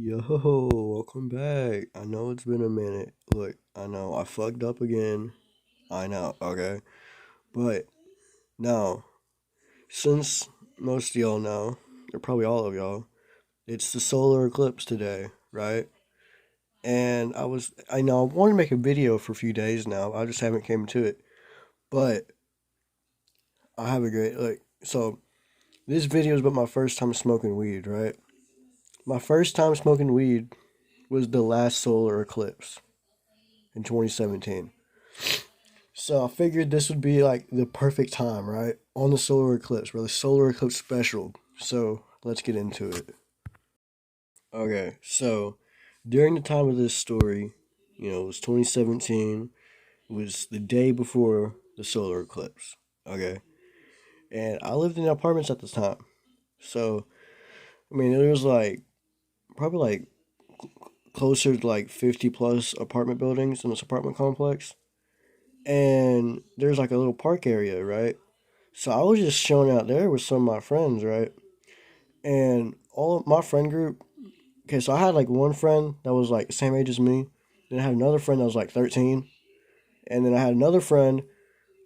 Yo, welcome back. I know it's been a minute. Look, I know I fucked up again. I know, okay? But now, since most of y'all know, or probably all of y'all, it's the solar eclipse today, right? And I know I wanted to make a video for a few days now. I just haven't came to it. But I have a great, so this video is about my first time smoking weed, right? My first time smoking weed was the last solar eclipse in 2017. So I figured this would be like the perfect time, right? On the solar eclipse, or the solar eclipse special. So let's get into it. Okay, so during the time of this story, it was 2017. It was the day before the solar eclipse. Okay, and I lived in apartments at the time. So, I mean, it was like probably like closer to like 50 plus apartment buildings in this apartment complex. And there's like a little park area, right? So I was just chilling out there with some of my friends, right? And all of my friend group. Okay, so I had like one friend that was like the same age as me. Then I had another friend that was like 13, and then I had another friend,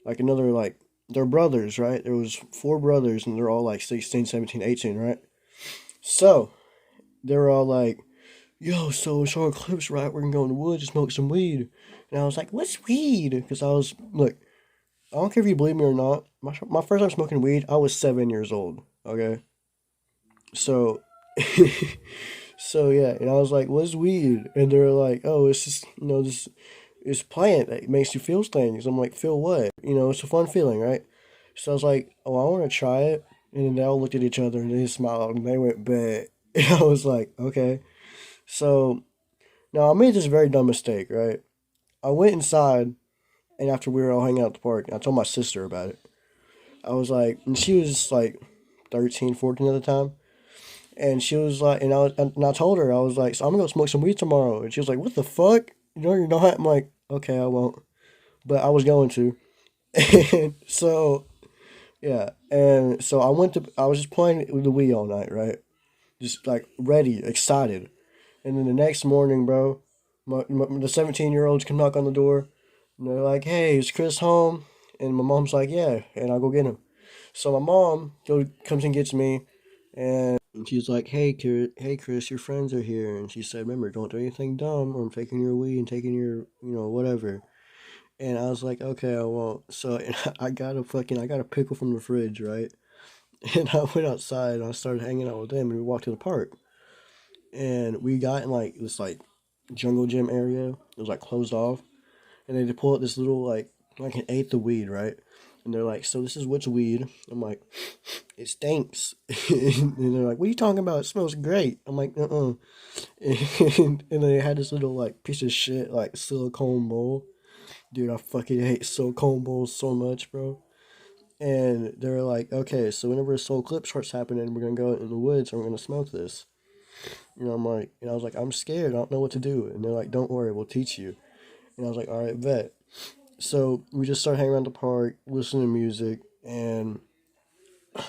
like another like they're brothers, right? There was four brothers, and they're all like 16, 17, 18, right? So they were all like, "Yo, so it's our eclipse, right? We're gonna go in the woods and smoke some weed." And I was like, "What's weed?" Because I was look, I don't care if you believe me or not. My first time smoking weed, I was 7 years old. Okay, so so yeah, and I was like, "What's weed?" And they're like, "Oh, it's just this plant that makes you feel things." I'm like, "Feel what?" It's a fun feeling, right? So I was like, "Oh, I want to try it." And then they all looked at each other and they smiled and they went bad. And I was like, "Okay." So now I made this very dumb mistake, right? I went inside and after we were all hanging out at the park, I told my sister about it. I was like, and she was like 13, 14 at the time. And she was like, and I told her, I was like, so I'm gonna go smoke some weed tomorrow. And she was like, what the fuck? You're not. I'm like, okay, I won't. But I was going to. And so, yeah. And so I was just playing with the Wii all night, right? Just like ready, excited. And then the next morning, bro, the 17-year-olds come knock on the door. And they're like, hey, is Chris home? And my mom's like, yeah. And I go get him. So my mom comes and gets me. And she's like, hey, Chris, your friends are here." And she said, "Remember, don't do anything dumb, or I'm taking your weed and taking your, whatever." And I was like, "Okay, I won't." So and I got a pickle from the fridge, right? And I went outside and I started hanging out with them, and we walked to the park. And we got in like this like jungle gym area. It was like closed off, and they pull out this little like an eighth of weed, right? And they're like, "So this is which weed?" I'm like, "It stinks." And they're like, "What are you talking about? It smells great." I'm like, "Uh-uh." And they had this little like piece of shit like silicone bowl. Dude, I fucking hate silicone bowls so much, bro. And they're like, "Okay, so whenever a soul clip starts happening, we're gonna go in the woods and we're gonna smoke this." I'm like, and I was like, "I'm scared. I don't know what to do." And they're like, "Don't worry, we'll teach you." And I was like, "All right, bet." So we just start hanging around the park, listening to music, and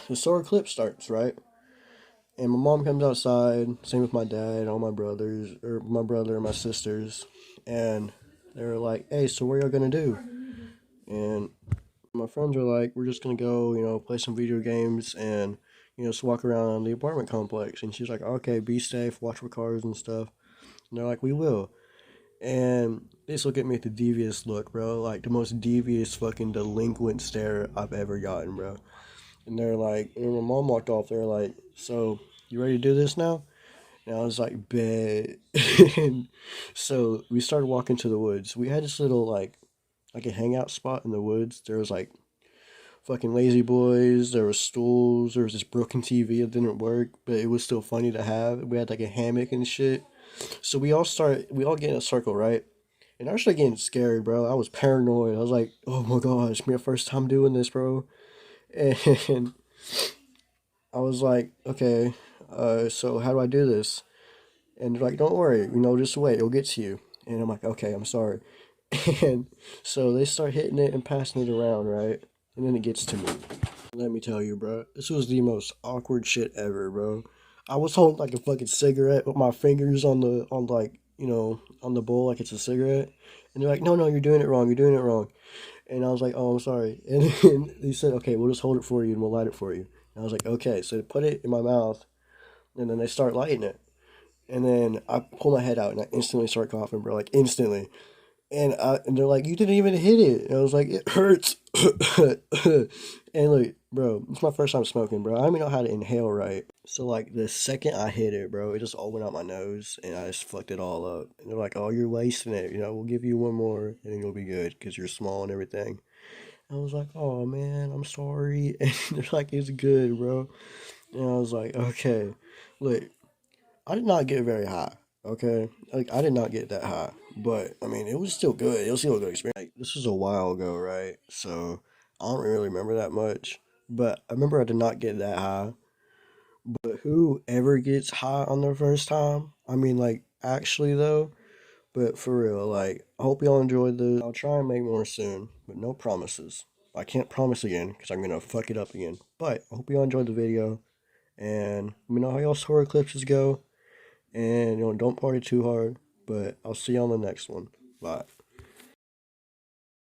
the solar eclipse starts, right? And my mom comes outside, same with my dad, all my brothers, or my brother and my sisters. And they were like, "Hey, so what are y'all gonna do?" And my friends were like, "We're just gonna go, play some video games and, just walk around the apartment complex." And she's like, "Okay, be safe, watch for cars and stuff." And they're like, "We will." And they just look at me with the devious look, bro. Like the most devious fucking delinquent stare I've ever gotten, bro. And they're like, and my mom walked off. They're like, "So you ready to do this now?" And I was like, "Bet." And so we started walking to the woods. We had this little like a hangout spot in the woods. There was like fucking lazy boys. There was stools. There was this broken TV that didn't work, but it was still funny to have. We had like a hammock and shit. So we all get in a circle, right? And I was started getting scared, bro. I was paranoid. I was like, "Oh my gosh, it's my first time doing this, bro." And I was like, "Okay, so how do I do this?" And they're like, "Don't worry, just wait, it'll get to you." And I'm like, "Okay, I'm sorry." And so they start hitting it and passing it around, right? And then it gets to me. Let me tell you, bro, this was the most awkward shit ever, bro. I was holding like a fucking cigarette with my fingers on like, on the bowl like it's a cigarette. And they're like, no, no, you're doing it wrong. You're doing it wrong. And I was like, oh, I'm sorry. And then they said, okay, we'll just hold it for you and we'll light it for you. And I was like, okay. So they put it in my mouth and then they start lighting it. And then I pull my head out and I instantly start coughing, bro, like instantly. And they're like, you didn't even hit it. And I was like, it hurts. And like, bro, it's my first time smoking, bro. I don't even know how to inhale right. So like the second I hit it, bro, it just all went out my nose and I just fucked it all up. And they're like, oh, you're wasting it. We'll give you one more and then you'll be good because you're small and everything. And I was like, oh man, I'm sorry. And they're like, it's good, bro. And I was like, okay. Look, I did not get very high. Okay, like I did not get that high, but I mean it was still good. It was still a good experience. Like, this was a while ago, right? So I don't really remember that much, but I remember I did not get that high. But who ever gets high on their first time? I mean, like actually though. But for real, like I hope y'all enjoyed this. I'll try and make more soon, but no promises. I can't promise again because I'm gonna fuck it up again. But I hope y'all enjoyed the video, and let me know how y'all solar eclipses go. And don't party too hard. But I'll see you on the next one. Bye.